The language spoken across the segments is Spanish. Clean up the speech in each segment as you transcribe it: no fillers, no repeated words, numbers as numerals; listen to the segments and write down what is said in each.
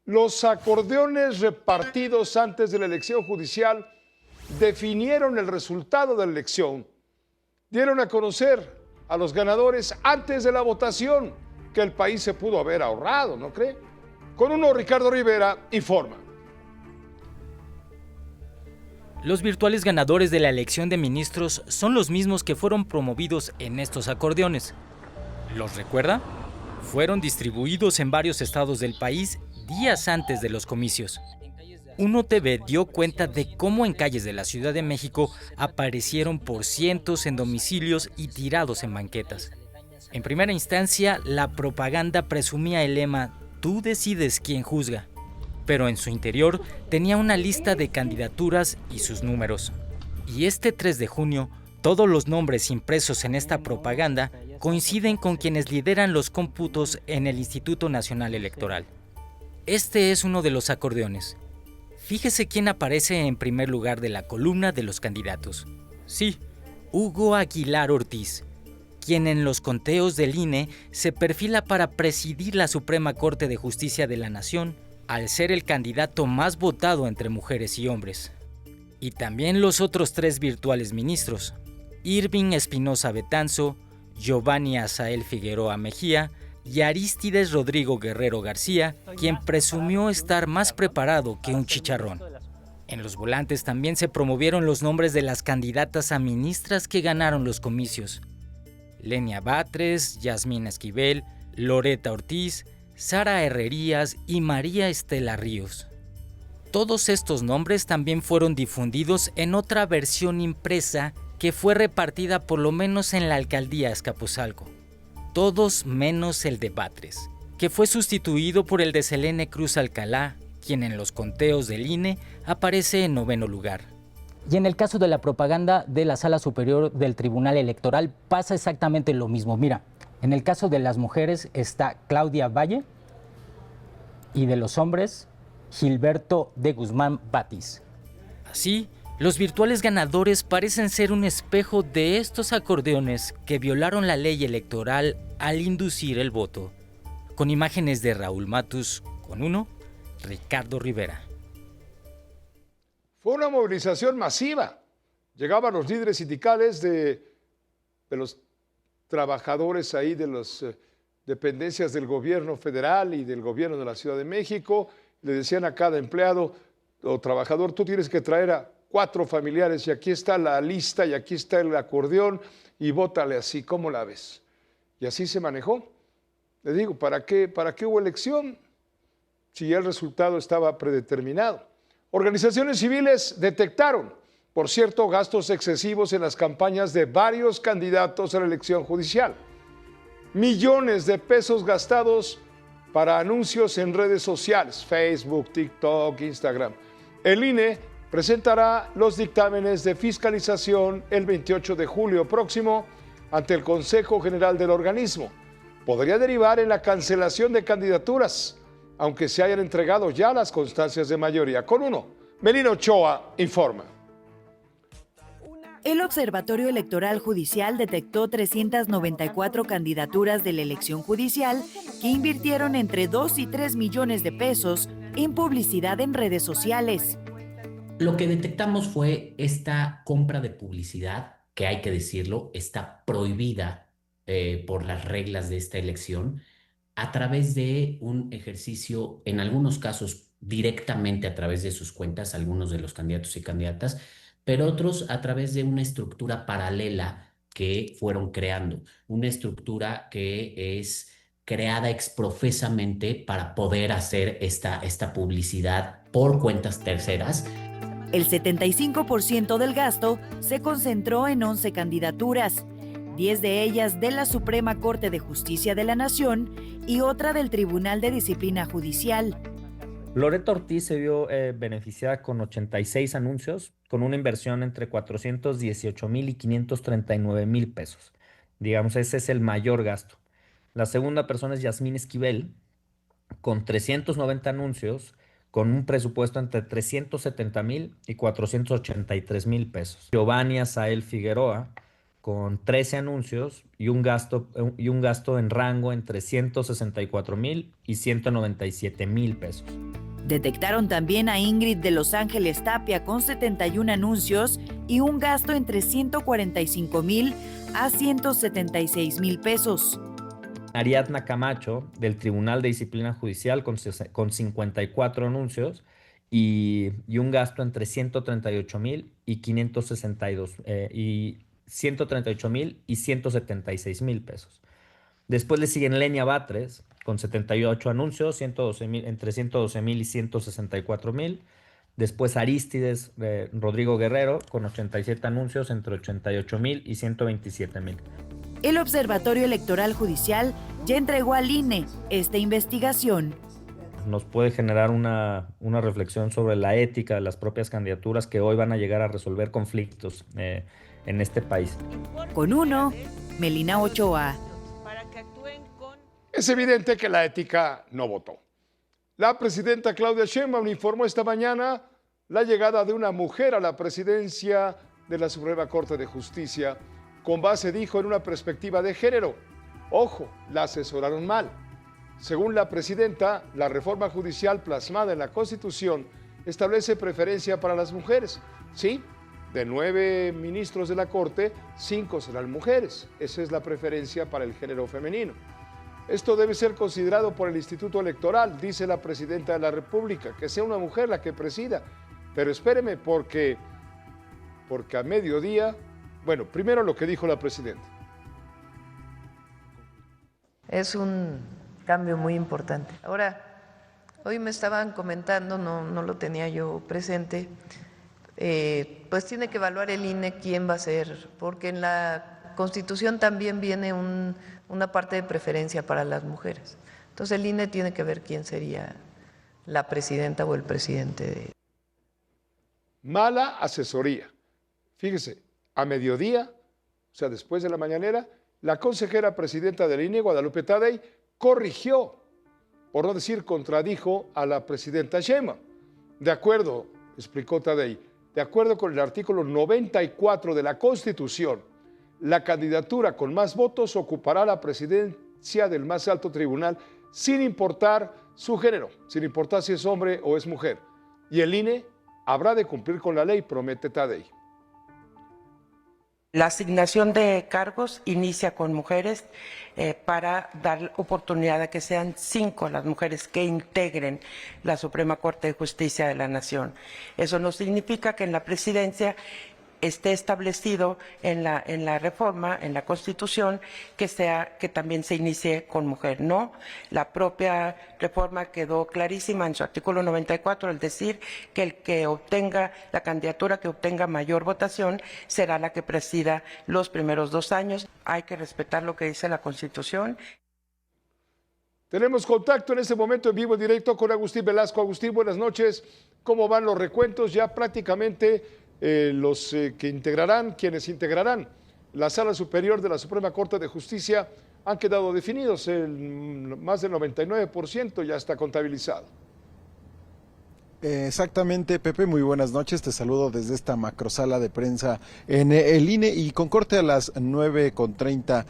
Los acordeones repartidos antes de la elección judicial definieron el resultado de la elección. Dieron a conocer a los ganadores antes de la votación que el país se pudo haber ahorrado, ¿no cree? Con uno, Ricardo Rivera informa. Los virtuales ganadores de la elección de ministros son los mismos que fueron promovidos en estos acordeones. ¿Los recuerda? Fueron distribuidos en varios estados del país días antes de los comicios. Uno TV dio cuenta de cómo en calles de la Ciudad de México aparecieron por cientos en domicilios y tirados en banquetas. En primera instancia, la propaganda presumía el lema "Tú decides quién juzga", pero en su interior tenía una lista de candidaturas y sus números. Y este 3 de junio, todos los nombres impresos en esta propaganda coinciden con quienes lideran los cómputos en el Instituto Nacional Electoral. Este es uno de los acordeones. Fíjese quién aparece en primer lugar de la columna de los candidatos. Sí, Hugo Aguilar Ortiz, quien en los conteos del INE se perfila para presidir la Suprema Corte de Justicia de la Nación, al ser el candidato más votado entre mujeres y hombres. Y también los otros 3 virtuales ministros, Irving Espinosa Betanzo, Giovanni Azael Figueroa Mejía y Arístides Rodrigo Guerrero García, quien presumió estar más preparado que un chicharrón. En los volantes también se promovieron los nombres de las candidatas a ministras que ganaron los comicios: Lenia Batres, Yasmín Esquivel, Loreta Ortiz, Sara Herrerías y María Estela Ríos. Todos estos nombres también fueron difundidos en otra versión impresa que fue repartida por lo menos en la alcaldía Azcapotzalco. Todos menos el de Batres, que fue sustituido por el de Selene Cruz Alcalá, quien en los conteos del INE aparece en 9º lugar. Y en el caso de la propaganda de la Sala Superior del Tribunal Electoral pasa exactamente lo mismo. Mira, en el caso de las mujeres está Claudia Valle y de los hombres, Gilberto de Guzmán Batis. Así, los virtuales ganadores parecen ser un espejo de estos acordeones que violaron la ley electoral al inducir el voto. Con imágenes de Raúl Matus, con uno, Ricardo Rivera. Fue una movilización masiva. Llegaban los líderes sindicales de los trabajadores ahí de las dependencias del gobierno federal y del gobierno de la Ciudad de México. Le decían a cada empleado o trabajador: tú tienes que traer a 4 familiares y aquí está la lista y aquí está el acordeón y vótale así, ¿cómo la ves? Y así se manejó. Le digo, ¿para qué hubo elección si ya el resultado estaba predeterminado? Organizaciones civiles detectaron, por cierto, gastos excesivos en las campañas de varios candidatos a la elección judicial. Millones de pesos gastados para anuncios en redes sociales, Facebook, TikTok, Instagram. El INE presentará los dictámenes de fiscalización el 28 de julio próximo ante el Consejo General del organismo. Podría derivar en la cancelación de candidaturas, aunque se hayan entregado ya las constancias de mayoría. Con uno, Melina Ochoa informa. El Observatorio Electoral Judicial detectó 394 candidaturas de la elección judicial que invirtieron entre 2 y 3 millones de pesos en publicidad en redes sociales. Lo que detectamos fue esta compra de publicidad, que hay que decirlo, está prohibida por las reglas de esta elección, a través de un ejercicio, en algunos casos directamente a través de sus cuentas, algunos de los candidatos y candidatas, pero otros a través de una estructura paralela que fueron creando, una estructura que es creada exprofesamente para poder hacer esta publicidad por cuentas terceras. El 75% del gasto se concentró en 11 candidaturas, 10 de ellas de la Suprema Corte de Justicia de la Nación y otra del Tribunal de Disciplina Judicial. Loreta Ortiz se vio beneficiada con 86 anuncios, con una inversión entre 418,000 y 539,000 pesos. Digamos, ese es el mayor gasto. La segunda persona es Yasmín Esquivel, con 390 anuncios, con un presupuesto entre 370,000 y 483,000 pesos. Giovanni Azael Figueroa, con 13 anuncios y un gasto en rango entre 164,000 y 197,000 pesos. Detectaron también a Ingrid de Los Ángeles Tapia con 71 anuncios y un gasto entre 145,000 a 176,000 pesos. Ariadna Camacho, del Tribunal de Disciplina Judicial, con 54 anuncios y un gasto entre 138,000 y 138,000 y 176,000 pesos. Después le siguen Lenia Batres, con 78 anuncios, entre 112,000 y 164,000. Después Arístides Rodrigo Guerrero, con 87 anuncios, entre 88,000 y 127,000. El Observatorio Electoral Judicial ya entregó al INE esta investigación. Nos puede generar una reflexión sobre la ética de las propias candidaturas que hoy van a llegar a resolver conflictos en este país. Con uno, Melina Ochoa. Es evidente que la ética no votó. La presidenta Claudia Sheinbaum informó esta mañana la llegada de una mujer a la presidencia de la Suprema Corte de Justicia con base, dijo, en una perspectiva de género. Ojo, la asesoraron mal. Según la presidenta, la reforma judicial plasmada en la Constitución establece preferencia para las mujeres. Sí, de 9 ministros de la Corte, 5 serán mujeres. Esa es la preferencia para el género femenino. Esto debe ser considerado por el Instituto Electoral, dice la presidenta de la República, que sea una mujer la que presida. Pero espéreme, porque a mediodía, bueno, primero lo que dijo la presidenta. Es un cambio muy importante. Ahora, hoy me estaban comentando, no lo tenía yo presente, pues tiene que evaluar el INE quién va a ser, porque en la Constitución también viene una parte de preferencia para las mujeres. Entonces el INE tiene que ver quién sería la presidenta o el presidente. Mala asesoría. Fíjese, a mediodía, o sea, después de la mañanera, la consejera presidenta del INE, Guadalupe Tadei, corrigió, por no decir contradijo, a la presidenta Sheinbaum. De acuerdo, explicó Tadei, de acuerdo con el artículo 94 de la Constitución, la candidatura con más votos ocupará la presidencia del más alto tribunal sin importar su género, sin importar si es hombre o es mujer. Y el INE habrá de cumplir con la ley, promete Tadei. La asignación de cargos inicia con mujeres para dar oportunidad a que sean 5 las mujeres que integren la Suprema Corte de Justicia de la Nación. Eso no significa que en la presidencia esté establecido en la reforma, en la Constitución, que también se inicie con mujer. No, la propia reforma quedó clarísima en su artículo 94 al decir que el que obtenga la candidatura que obtenga mayor votación será la que presida los primeros 2 años. Hay que respetar lo que dice la Constitución. Tenemos contacto en este momento en vivo, en directo con Agustín Velasco. Agustín, buenas noches. ¿Cómo van los recuentos? Ya prácticamente quienes integrarán la Sala Superior de la Suprema Corte de Justicia han quedado definidos. Más del 99% ya está contabilizado. Exactamente, Pepe, muy buenas noches, te saludo desde esta macrosala de prensa en el INE y con corte a las 9:30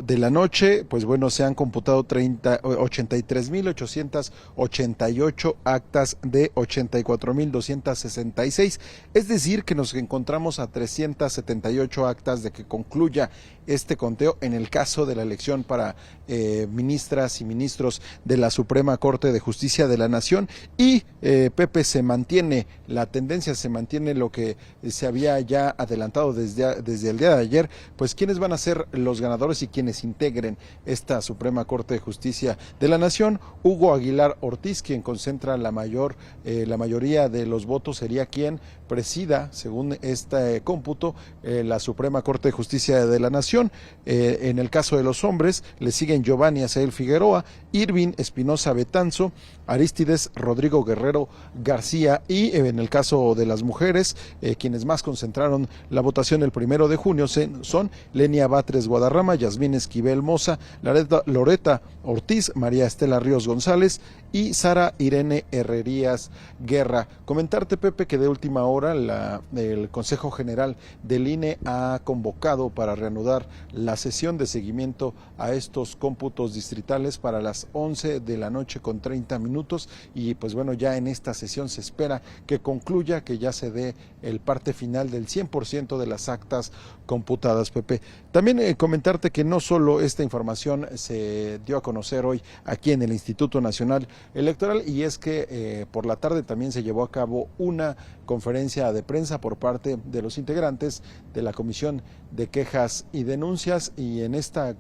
de la noche, pues bueno, se han computado 83,888 actas de 84,266, es decir, que nos encontramos a 378 actas de que concluya este conteo en el caso de la elección para ministras y ministros de la Suprema Corte de Justicia de la Nación y Pepe, se mantiene la tendencia, se mantiene lo que se había ya adelantado desde el día de ayer, pues quiénes van a ser los ganadores y quienes integren esta Suprema Corte de Justicia de la Nación. Hugo Aguilar Ortiz, quien concentra la mayoría de los votos, sería quien presida, según este cómputo, la Suprema Corte de Justicia de la Nación. votación. En el caso de los hombres, le siguen Giovanni Azael Figueroa, Irving Espinosa Betanzo, Arístides Rodrigo Guerrero García, y en el caso de las mujeres, quienes más concentraron la votación el 1 de junio son Lenia Batres Guadarrama, Yasmín Esquivel Moza, Loreta Ortiz, María Estela Ríos González y Sara Irene Herrerías Guerra. Comentarte, Pepe, que de última hora el Consejo General del INE ha convocado para reanudar la sesión de seguimiento a estos cómputos distritales para las 11 de la noche con 30 minutos, y pues bueno, ya en esta sesión se espera que concluya, que ya se dé el parte final del 100% de las actas computadas, Pepe. También comentarte que no solo esta información se dio a conocer hoy aquí en el Instituto Nacional Electoral, y es que por la tarde también se llevó a cabo una conferencia de prensa por parte de los integrantes de la Comisión de Quejas y Denuncias, y en esta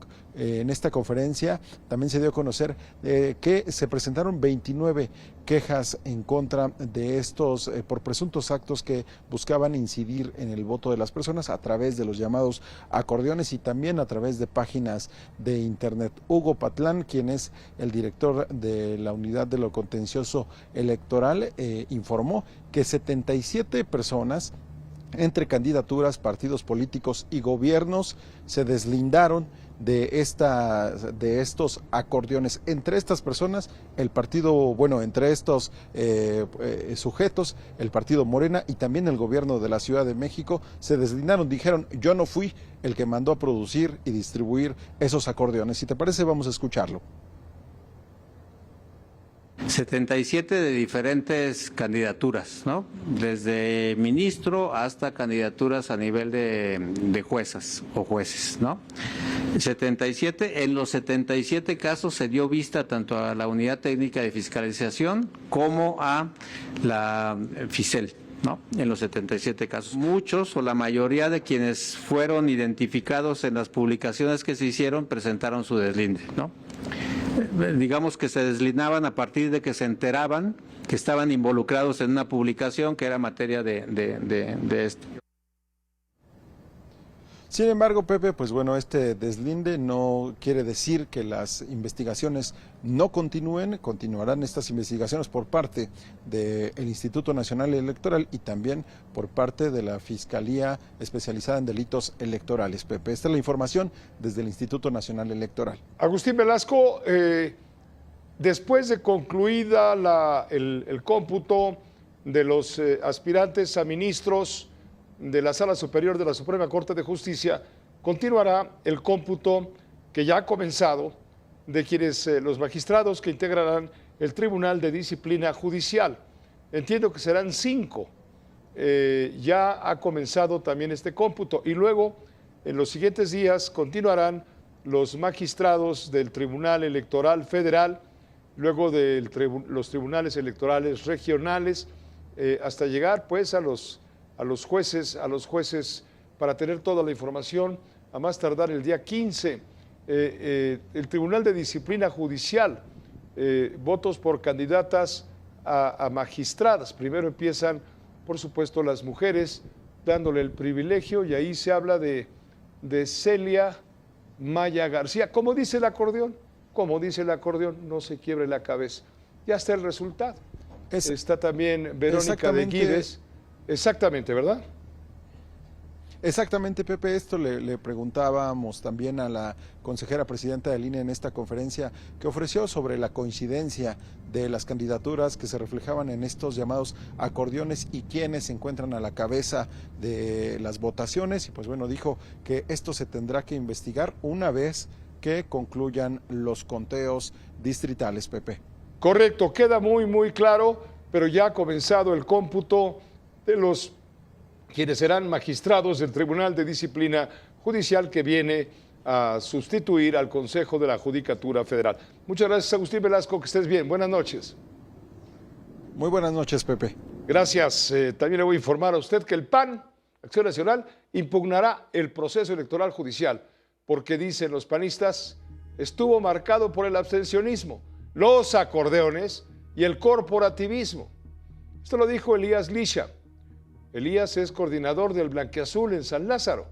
conferencia también se dio a conocer que se presentaron 29 quejas en contra de estos por presuntos actos que buscaban incidir en el voto de las personas a través de los llamados acordeones y también a través de páginas de internet. Hugo Patlán, quien es el director de la Unidad de lo Contencioso Electoral, informó que 77 personas entre candidaturas, partidos políticos y gobiernos se deslindaron de estos acordeones. Entre estas personas, entre estos sujetos, el partido Morena y también el gobierno de la Ciudad de México se deslindaron, dijeron: yo no fui el que mandó a producir y distribuir esos acordeones. Si te parece, vamos a escucharlo. 77 de diferentes candidaturas, ¿no? Desde ministro hasta candidaturas a nivel de juezas o jueces, ¿no? 77, en los 77 casos se dio vista tanto a la Unidad Técnica de Fiscalización como a la FICEL, ¿no? En los 77 casos. Muchos o la mayoría de quienes fueron identificados en las publicaciones que se hicieron presentaron su deslinde, ¿no? Digamos que se deslindaban a partir de que se enteraban que estaban involucrados en una publicación que era materia de esto. Sin embargo, Pepe, pues bueno, este deslinde no quiere decir que las investigaciones no continúen. Continuarán estas investigaciones por parte del Instituto Nacional Electoral y también por parte de la Fiscalía Especializada en Delitos Electorales, Pepe. Esta es la información desde el Instituto Nacional Electoral. Agustín Velasco, después de concluida el cómputo de los aspirantes a ministros de la Sala Superior de la Suprema Corte de Justicia, continuará el cómputo que ya ha comenzado de quienes los magistrados que integrarán el Tribunal de Disciplina Judicial. Entiendo que serán 5. Ya ha comenzado también este cómputo y luego en los siguientes días continuarán los magistrados del Tribunal Electoral Federal, luego de los tribunales electorales regionales, hasta llegar pues a los jueces para tener toda la información a más tardar el día 15. El Tribunal de Disciplina Judicial, votos por candidatas a magistradas. Primero empiezan, por supuesto, las mujeres, dándole el privilegio, y ahí se habla de Celia Maya García. ¿Cómo dice el acordeón? Como dice el acordeón, no se quiebre la cabeza. Ya está el resultado. Está también Verónica de Guides. Exactamente, ¿verdad? Exactamente, Pepe. Esto le preguntábamos también a la consejera presidenta del INE en esta conferencia que ofreció sobre la coincidencia de las candidaturas que se reflejaban en estos llamados acordeones y quienes se encuentran a la cabeza de las votaciones. Y pues bueno, dijo que esto se tendrá que investigar una vez que concluyan los conteos distritales, Pepe. Correcto, queda muy, muy claro, pero ya ha comenzado el cómputo de los quienes serán magistrados del Tribunal de Disciplina Judicial que viene a sustituir al Consejo de la Judicatura Federal. Muchas gracias, Agustín Velasco, que estés bien. Buenas noches. Muy buenas noches, Pepe. Gracias. También le voy a informar a usted que el PAN, Acción Nacional, impugnará el proceso electoral judicial, porque dicen los panistas, estuvo marcado por el abstencionismo, los acordeones y el corporativismo. Esto lo dijo Elías Lisha. Elías es coordinador del Blanquiazul en San Lázaro.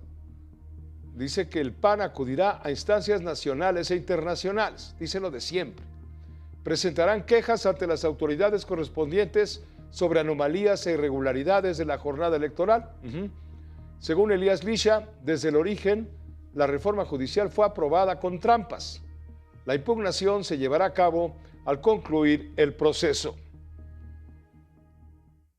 dice que el PAN acudirá a instancias nacionales e internacionales, dice lo de siempre. Presentarán quejas ante las autoridades correspondientes sobre anomalías e irregularidades de la jornada electoral. Según Elías Lisha, desde el origen, la reforma judicial fue aprobada con trampas. La impugnación se llevará a cabo al concluir el proceso.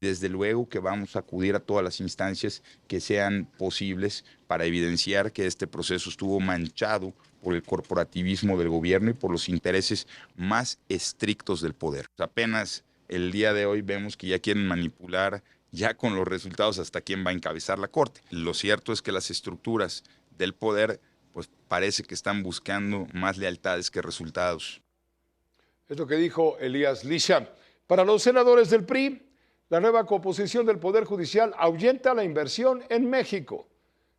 Desde luego que vamos a acudir a todas las instancias que sean posibles para evidenciar que este proceso estuvo manchado por el corporativismo del gobierno y por los intereses más estrictos del poder. Apenas el día de hoy vemos que ya quieren manipular ya con los resultados hasta quién va a encabezar la corte. Lo cierto es que las estructuras del poder pues parece que están buscando más lealtades que resultados. Es lo que dijo Elías Lisha. Para los senadores del PRI, la nueva composición del Poder Judicial ahuyenta la inversión en México.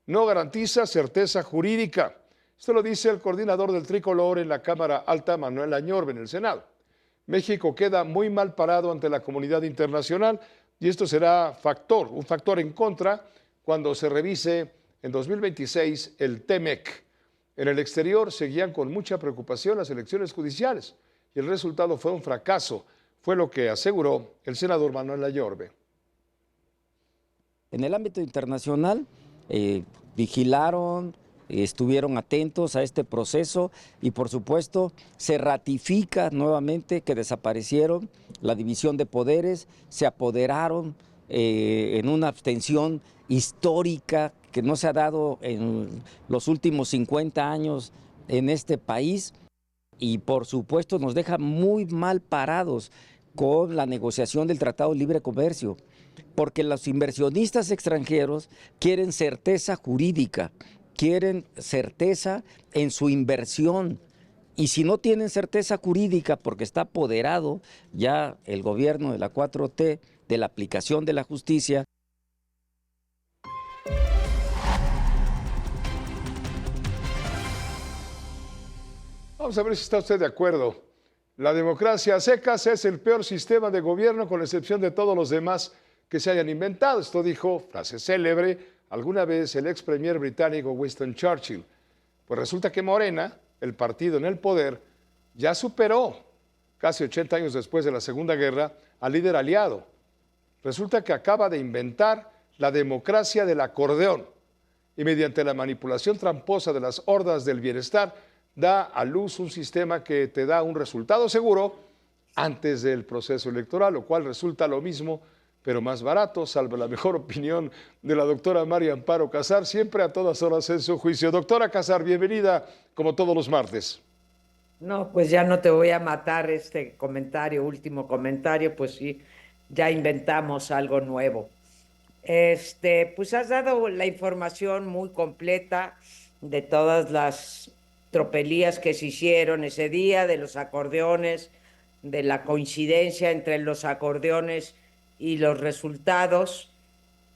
No garantiza certeza jurídica. Esto lo dice el coordinador del Tricolor en la Cámara Alta, Manuel Añorbe, en el Senado. México queda muy mal parado ante la comunidad internacional y esto será un factor en contra cuando se revise en 2026 el TEMEC. En el exterior seguían con mucha preocupación las elecciones judiciales y el resultado fue un fracaso. Fue lo que aseguró el senador Manuel Añorbe. En el ámbito internacional vigilaron, estuvieron atentos a este proceso y por supuesto se ratifica nuevamente que desaparecieron la división de poderes, se apoderaron en una abstención histórica que no se ha dado en los últimos 50 años en este país. Y por supuesto nos deja muy mal parados con la negociación del Tratado de Libre Comercio, porque los inversionistas extranjeros quieren certeza jurídica, quieren certeza en su inversión. Y si no tienen certeza jurídica porque está apoderado ya el gobierno de la 4T de la aplicación de la justicia. Vamos a ver si está usted de acuerdo. La democracia a secas es el peor sistema de gobierno con excepción de todos los demás que se hayan inventado. Esto dijo, frase célebre, alguna vez el ex premier británico Winston Churchill. Pues resulta que Morena, el partido en el poder, ya superó, casi 80 años después de la Segunda Guerra, al líder aliado. Resulta que acaba de inventar la democracia del acordeón y mediante la manipulación tramposa de las hordas del bienestar, da a luz un sistema que te da un resultado seguro antes del proceso electoral, lo cual resulta lo mismo, pero más barato, salvo la mejor opinión de la doctora María Amparo Casar, siempre a todas horas en su juicio. Doctora Casar, bienvenida como todos los martes. No, pues ya no te voy a matar este comentario, último comentario, pues sí, ya inventamos algo nuevo. Pues has dado la información muy completa de todas las tropelías que se hicieron ese día, de los acordeones, de la coincidencia entre los acordeones y los resultados.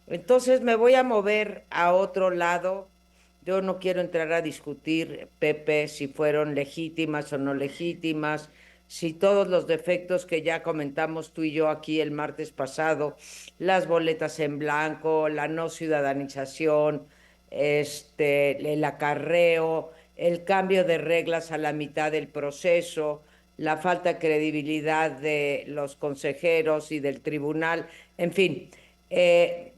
Entonces me voy a mover a otro lado. Yo no quiero entrar a discutir, Pepe, si fueron legítimas o no legítimas, si todos los defectos que ya comentamos tú y yo aquí el martes pasado, las boletas en blanco, la no ciudadanización, el acarreo, el cambio de reglas a la mitad del proceso, la falta de credibilidad de los consejeros y del tribunal, en fin,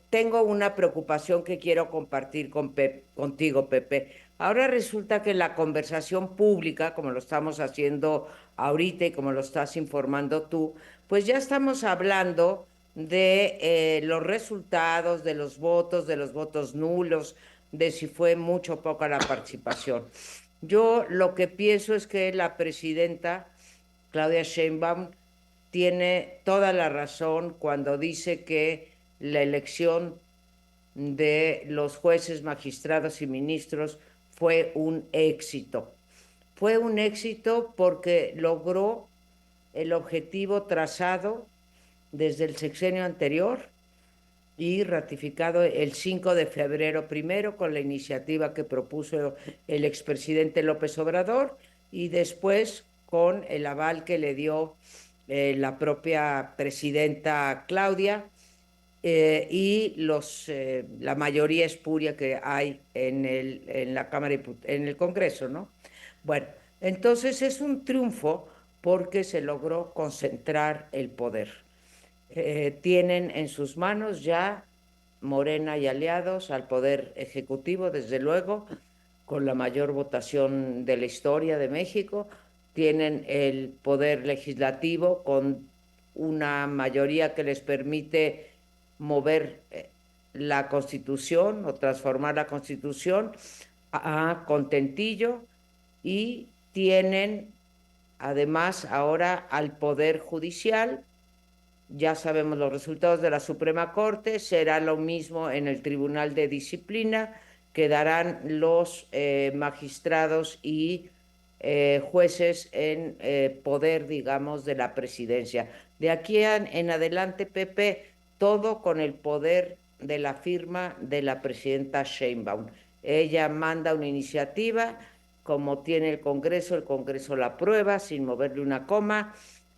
tengo una preocupación que quiero compartir contigo, Pepe. Ahora resulta que la conversación pública, como lo estamos haciendo ahorita y como lo estás informando tú, pues ya estamos hablando de los resultados, de los votos nulos, de si fue mucho o poca la participación. Yo lo que pienso es que la presidenta Claudia Sheinbaum tiene toda la razón cuando dice que la elección de los jueces, magistrados y ministros fue un éxito. Fue un éxito porque logró el objetivo trazado desde el sexenio anterior y ratificado el 5 de febrero primero con la iniciativa que propuso el expresidente López Obrador y después con el aval que le dio la propia presidenta Claudia. y la mayoría espuria que hay en la Cámara, en el Congreso, ¿no? Bueno, entonces es un triunfo porque se logró concentrar el poder. Tienen en sus manos ya Morena y aliados al Poder Ejecutivo, desde luego, con la mayor votación de la historia de México. Tienen el Poder Legislativo con una mayoría que les permite mover la Constitución o transformar la Constitución a contentillo, y tienen además ahora al Poder Judicial. Ya sabemos los resultados de la Suprema Corte, será lo mismo en el Tribunal de Disciplina, quedarán los magistrados y jueces en poder, digamos, de la presidencia. De aquí en adelante, Pepe, todo con el poder de la firma de la presidenta Sheinbaum. Ella manda una iniciativa, como tiene el Congreso la aprueba sin moverle una coma,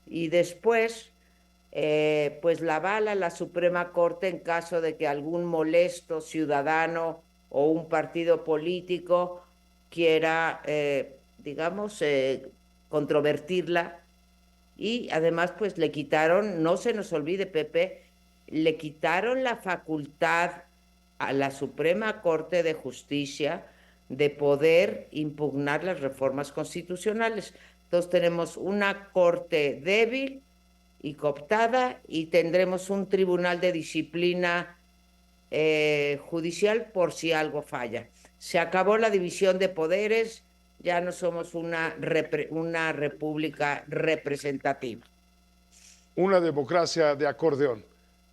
y después pues la avala la Suprema Corte en caso de que algún molesto ciudadano o un partido político quiera, digamos, controvertirla. Y además, pues le quitaron, no se nos olvide, Pepe, le quitaron la facultad a la Suprema Corte de Justicia de poder impugnar las reformas constitucionales. Entonces tenemos una corte débil y cooptada, y tendremos un tribunal de disciplina judicial por si algo falla. Se acabó la división de poderes, ya no somos una república representativa. Una democracia de acordeón.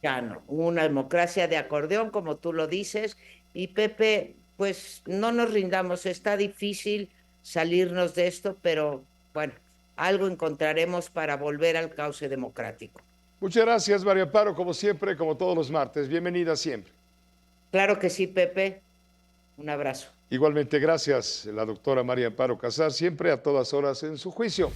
Ya no, una democracia de acordeón, como tú lo dices. Y Pepe, pues no nos rindamos, está difícil salirnos de esto, pero bueno, algo encontraremos para volver al cauce democrático. Muchas gracias, María Amparo, como siempre, como todos los martes. Bienvenida siempre. Claro que sí, Pepe. Un abrazo. Igualmente, gracias, la doctora María Amparo Casar, siempre a todas horas en su juicio.